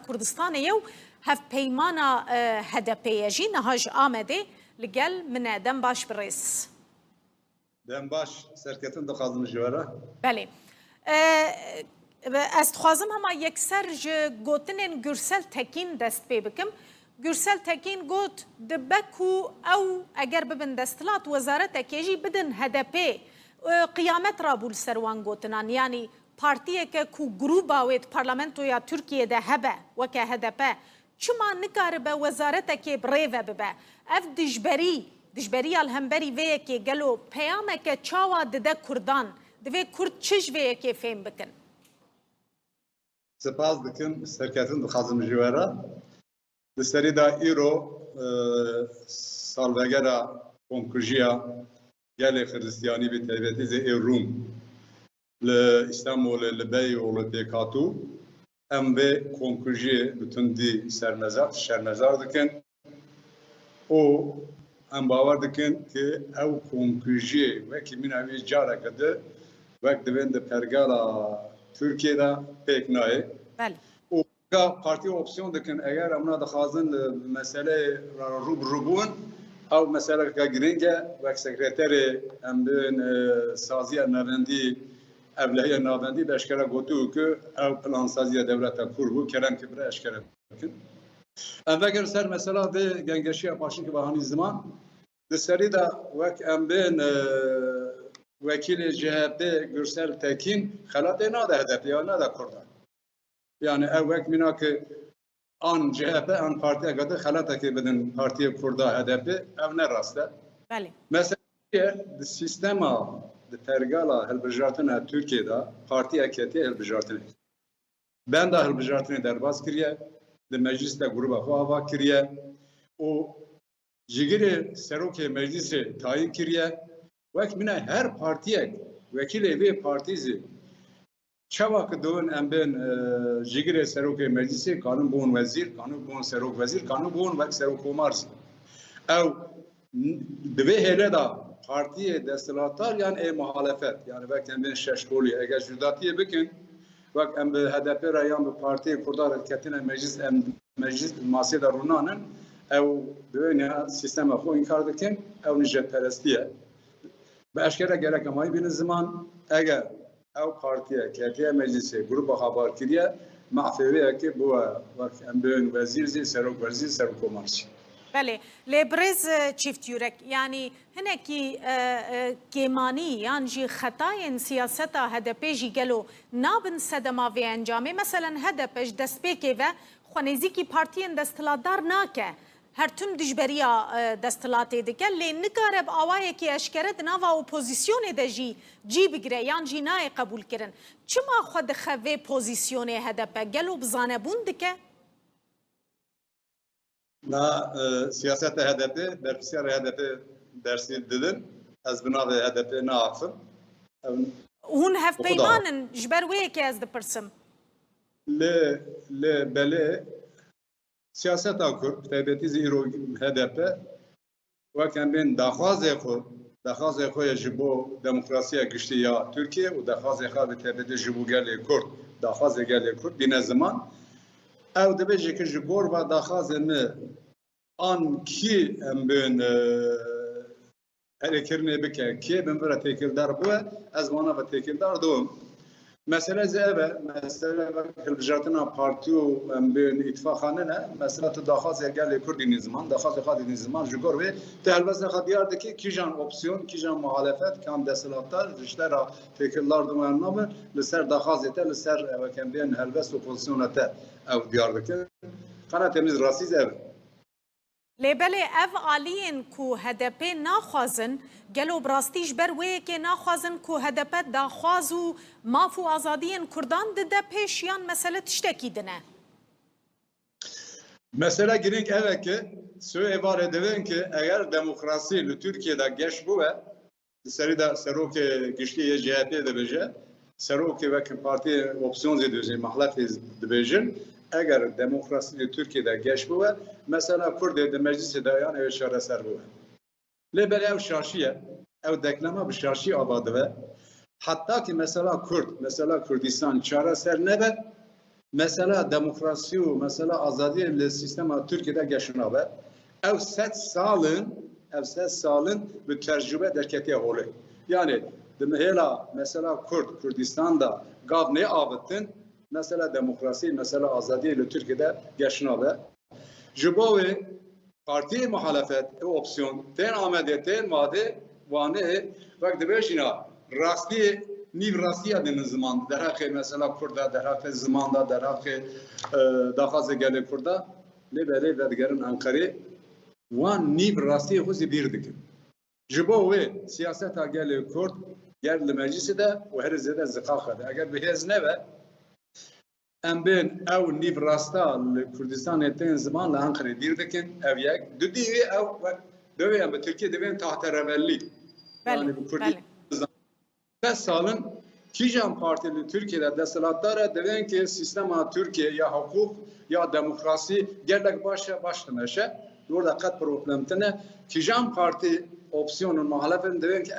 کردستان یو هف پیمانا هدپی جی نهاج آمده لگل من دم باش برس. دم باش سرکتن دخوازم جواره. بله. از خوازم هما یک سرج گوتنین گرسل تکین دست پی بکم. گرسل تکین گوت دبکو او اگر ببن دستلات وزارت اکیجی بدن هدپی قیامت را بول سروان گوتنان یعنی پارتیه که کو گروبا وید پارلمنتو یا ترکیه ده هبه وکه هدپه چما نکاره به وزارت که بریوه ببه اف دجبری الهمبری ویه که گلو پیامه که چاوا دده کردان دوی کرد چش ویه که فهم بکن سپاس دکم سرکتن دخوازم جواره دستری دا ایرو سالوگرا کنکوژیا گل خریستیانی به تایبەتی زی روم لإستانبول لبی و لپیکاتو ام به کنکوژی بتوندی شرمزار دکن او ام باور دکن که او کنکوژی وکی من اوی جاره کده وقت دوین ده پرگالا ترکیه دا پیک نایه او پارتی اپسیون دکن اگر امنا دخوازن مسئله روبون او مثلا که گرینگه و سکرتر امبن سازی نوندی ابلهی نوندی به اشکال گوتو که او پلان سازی دولت کربو کردن که برای اشکال کن. اگر سر مثلا ده گنگشی پاشین که بهانی زمان دستری دا وک امبن وکیل جهت گرسل تکین خلاط ناده هدف یا ناده کرده. یعنی او وک مینا که آن جهت آن پارتی اگر خلاطه که بدن پارتی کرده هدف او نه راسته. بله. مثلا سیستم پرگالا هلبجارتن ترکیه دا پارتی اکیتی هلبجارتن. بند هلبجارتن درباز کریه، د مجلس دا گروه خواهوا کریه، و جگر سروک مجلس تعیین کریه. وقت منه هر پارتی وکیل وی پارتیزی چوا که دون امبن جگر سروک مجلسی قانون بون وزیر، قانون بون سروک وزیر، قانون بون وقت سروک کمارس. او دوی هله دا پارتی دستلاتار یعنی محالفت یعنی وقت امبن ششکولی اگر جداتیه بکن وقت ام به هدف رایان به پارتی کردار کتن مجلس ماسی در رونانن او دوی سیستم خو انکار دکن او نجات پرستیه. به اشکال گرک مای بین زمان اگر او پارتیه که مجلس گروه خبر کردیه معفویه که با وقت امبن وزیر زی سروک وزیر سروک کمارسی. بله لبرز چیفت یورک یعنی هنکی کیمانی یعنی جی خطای سیاست هدپی جی گلو نابن صدما و انجامه مثلا هدپش دست پیکه و خونیزی کی پارتی دستلاتدار ناکه هر تم دجبریا دستلاتی دکه لی نکارب آوای کی اشکرت نوا اپوزیسیون دجی جی بگره یعنی جی نای قبول کرن چما خود خوی پوزیسیون هدپه گلو بزانبون دکه نه سیاست HDP در بسیار HDP درسی دیدن از بنابه HDP نه عفن. هون هف پیمانن جبر وی که از دپرسم. ل بله سیاست آکر تایبەتی زیرو HDP و کم بین دخواز خو جبو دموکراسی گشتی یا ترکیه و دخواز خو به تایبەتی جبو گلی کرد دخواز گلی کرد بین زمان او دبیجی که جبور و دخواز نه آن کی ام بین هرکرنه بکه کی بین برای تکیلدار بوه از مانا و تکیلدار دوم مثلا زیبه مثلا هلبجارتنا پارتیو ام بین اتفاقانه نه مثلا تو دخواز گلی کردی نظام دخواز خواهد نظام جبور و تهلوز خدیار دکی کی جان اپسیون کی جان مخالفت کام دستلاتار رشته را تکیلدار دوم نامه لسر دخوازته لسر و کم بین هلوز اپوزیسیونته او دیار دکن خانه تمیز راستی زیبه لیبله اف آلین کو هدپ ناخوازن گلو براستیش بر وی که ناخوازن کو هدپ داخوازو مافو آزادین کردان ده پیشیان مسئله تشتکی دنه مسئله گرینگ اوه که سو ایواره دوین که اگر دموکراسی لی ترکیه دا گش بوه سری دا سروک گشتی یه جهتی ده بجه سروک وکن پارتی اپسیون زیدوزی محلفی ده بجن اگر دموکراسی ترکیه دا گش بوه مثلا کرد در مجلس دایان او شاره سر بوه لیبر او شاشیه او دکلمه به شاشی آباده و حتی که مثلا کردستان شاره سر نبه mesela demokrasi و mesela azadiye li sistema Türkiye'de geçine ve ev 7 salın bir tecrübe derketiye hole. Yani demehela mesela Kürdistan'da gav ne avıttın mesela demokrasi mesela azadiye li Türkiye'de geçine ve Jibovi parti muhalefet opsiyon ten amede ten vade vane vak dibejina rasti niv rastiya den zaman derhaki mesela Kurda derhaki zamanda derhaki dahaze gele Kurda lebele vedgerin Ankara wan niv rastiya huzi bir dikin Jibovi siyaseta gele Kurd gel meclisi de ve her zede zikaha da eğer bir ne ve em bên ew nîv rasta li Kurdistanê tên ziman li Enqereyê bîr dikin ev yek. Du dîvê ew divê bi Tirkiye divên tahterevelî. Yani bu Kurdistan 5 salın kîjan partî li Tirkiye'de desthilatdar divên ki sistema Türkiye ya hukuk ya demokrasi gelek baş dimeşe. Orada qet problem tune kîjan partî opsiyonun muhalefetin divên ki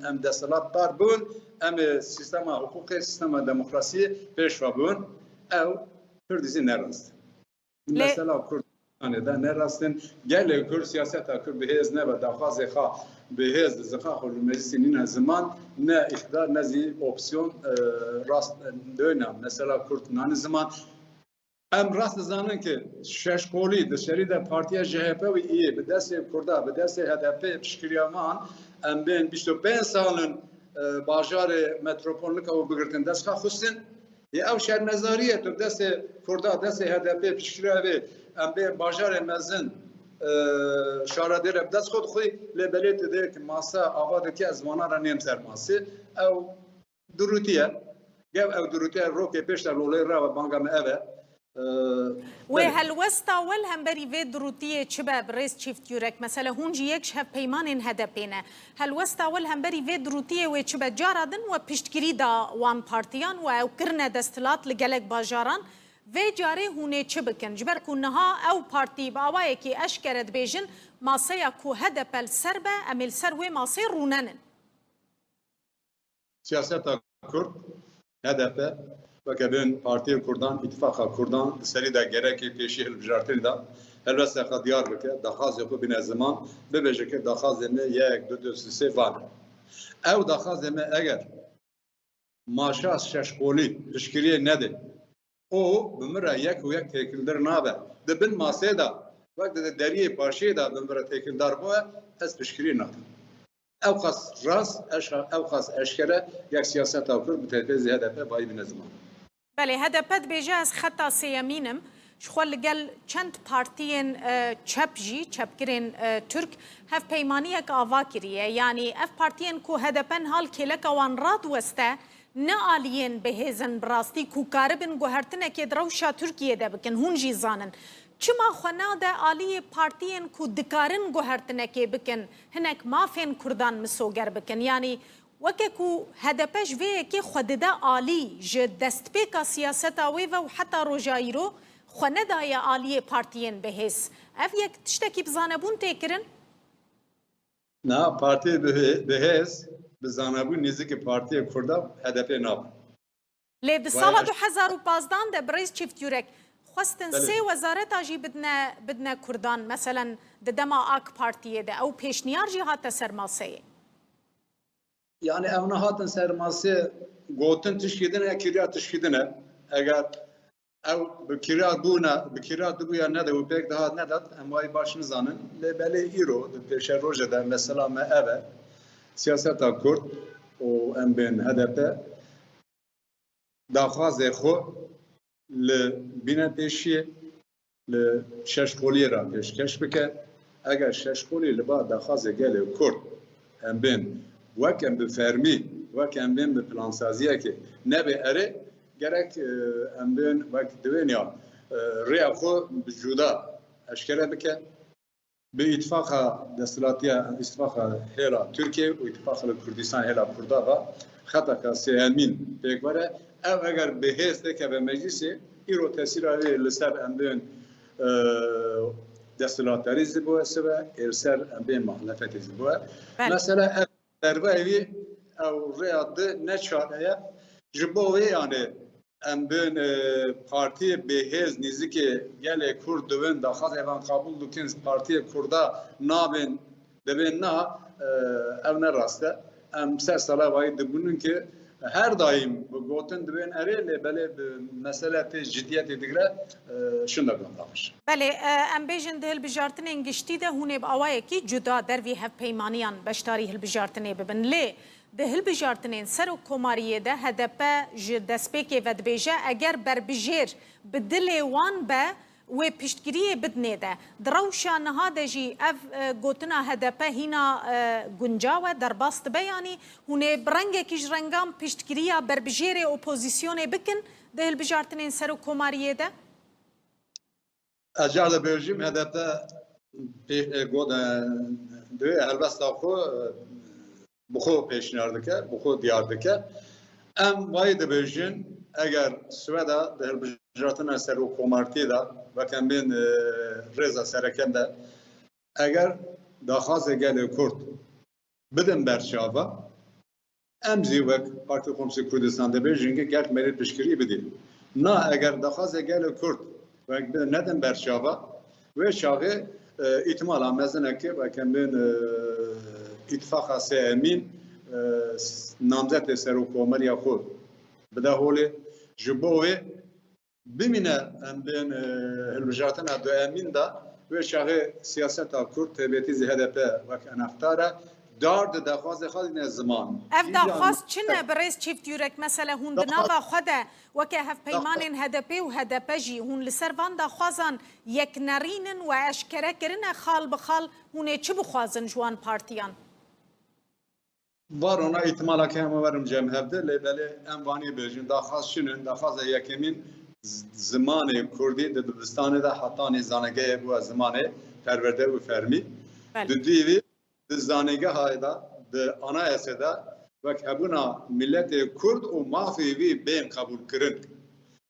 em desthilatdar bûn em sistema hukuki sistema demokrasi pêşva bûn ev Kürdistan nerast. Mesela Kurdistan'da nerastın gel Kürt siyaseta Kürt bihez ne ve daxwaze xa bihez zıxa xol meclisinin zaman ne iktidar ne opsiyon rast dönem mesela Kürt nani zaman em rast zanın ki şeşkolî dışarıda partiya CHP ve iyi bi destê Kurda bi destê HDP pişkiriyaman em bên 25 salın bajarê metropolnika û bigirtin destxa xustin ev şernezariye tu destê Kurda destê HDP pişkiriya em bên bajarê mezin şaradêre bi dest xwe dixwî lê belê tu dê ki masa ava dike ez vana re nêm ser masî ew durûtiye gev ew durûtiye rokê pêş te lolê re ve banga me ev e و هلوستا ول همبری و دروتیه چبه برئیس چیفت یورک مثلا هونجی یک شب پیمانین هدپینه هلوستا ول همبری و دروتیه و چبه جارادن و پشتگیری دا وان پارتیان و او کرنه دستلات لگلک باجاران و جاره هونه چه بکن جبر کنها او پارتی باوایه که اشکرد بیجن ماسیا کو هدپل سربه امیل سر و ماسی روننن سیاست Kürt HDP وكبين بارتي كردان اتفاق كردان سري دا جركي بيشي البجارتين دا هلبسه ديار بك دخاز يكو بين الزمان ببجك دخاز ما يك دو سي فان او دخاز ما اگر ماشاس ششقولي تشكيليه ندي او بمره يك ويك تكلدر نابه دبن ماسيدا وقت دريه باشي دا بمره تكلدار بو اس تشكيليه نابه او خاص راس او خاص اشكره يك سياسه اوكر بتنفيذ هدف باي بين الزمان بله هدپت بیجه از خطا سیمینم شخوال لگل چند پارتین چپجی چپگرین ترک هف پیمانی اک آوا کریه یعنی اف پارتین کو هدپن حال کلک وان راد وسته نه آلین بهزن براستی کو کاربن گوهرتن اکی دروشا ترکیه ده بکن هونجی زانن چما خنا ده آلی پارتین کو دکارن گوهرتن اکی بکن هنک مافین کردان مسوگر بکن یعنی وككو هدفش في كي خددا آلي ج دستبيكا سياستا ويفا وحتى روجايرو خندا يا آلية بارتيين بهس اف يك تشتكي بزانبون تيكرن؟ نا بارتي بهس بزانبون نزيك بارتي كردا هدفي ناب لي بصالة 2015 ده برئيس چيفت يورك خواستن سي وزارت اجي بدنا كردان مثلا دما اك بارتيه ده او پیشنیار جي هاتا سرماسيه Yani evne hatın serması gotun tişkidine kira tişkidine eğer ev bir kira duya ne de bu pek daha ne de emvai başını zanın lebele iro peşe rojada mesela me eve siyaseta Kürt o em ben HDP daxwaze xo li bine peşi li şeşkolîra peşkeş bike eğer şeşkolî li ba daxwaze gele Kürt em ben وكم بفرمي وكم بين ببلانسازيه كي نبي اري جرك ام بين وقت دوينيا ريا خو بجودا اشكال بك باتفاق دستلاتيه اتفاق هيلا تركيا واتفاق الكردستان هيلا كردابا خطا سيامين بيكبره او اگر بهست به مجلس ايرو تاثير عليه لسر ام بين دستلاتاري زبوه سبا ارسال ام بين مخالفات زبوه مثلا دربایی او ریاض نشانه جبوی یعنی em bin partiye bêhêz nêzîkê gelê Kurd dibin daxwaz evan qabûl dikin partiye Kurda nabin dibin na ev ne rast e. Em ser sala wayî dibûnin ki her daim bi gotin dibin erê lê belê bi mesele tê ciddiyetê digre şinda gandamir. بله ام بیژن ده هلبجارتنین گشتی ده هونه با اوای کی جدا در وی هف پیمانیان بشتاری هلبجارتنه ببن لی ده هلبجارتنین سر و کماریه ده هدف ج دسپیک و دبیجه اگر بربجیر بدل وان به و پشتگیری بدنه ده دروشا نهاده جی اف گوتنا هدف هینا گنجاوه در باست بیانی هونه برنگه کش رنگام پشتگیری بربجیر اپوزیسیون بکن ده هلبجارتنین سر و کماریه ده اجار da bêjim hedefte god divê helbesta xwe bi xwe pêşniyar dike bi xwe diyar dike em wayê dibêjin eger Swêda di hilbijartina serokkomartiyê de wekem bên rêza sereken de eger daxwazê gelê Kurd bidin berçava em jî wek Partiya Komûnîsta Kurdistan dibêjin ki gelk merê piştgirî bidî na eger daxwazê gelê Kurd nedem berçava ve şahı ihtimala mezineki ve kemin ittifaka semin namzet serokkomariya xwe bide holê ji bo wê bimîne em bên hilbijartina du emîn da ve şahı siyaseta Kurd têbêtî zî HDP wek eneftare dar di daxwazê xwe dîne ziman. اف داخواست چنه برئیس چیفت یورک مثلا هون دناوا خدا وکه هف پیمانین هدپی و هدپجی هون لسر وان داخوازان یک نرینن و اشکره کرنه خال بخال هونه چی بخوازن جوان پارتیان Var ona ihtimala ki hem varım cemhevde lebeli envani bejin daxwaz şinin daxwaz yekemin zamanı Kurdi de Dibistanê de hatta zanege bu zamanı perverde ve fermi düdüvi zanege da de anayasada ve kabuna milleti Kurd o mafivi ben kabul kırın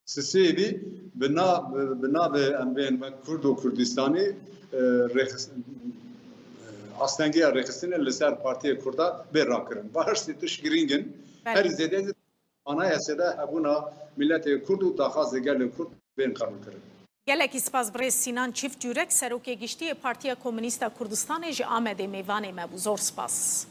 sisivi bina be emben ve Kurd o Kurdistan'ı astengiya rexistine li ser Partiya Kurda bêra kirin. Baştî tuş giringin her zêde anayasada hebûna milletê Kurd û daxwazê gelê Kurd bên qabûl kirin. gelekî spas birêz Sînan Çift Yurek serokê giştiyê Partiya Komûnîsta Kurdistanê ji Amedê mêvanê me bû zor spas.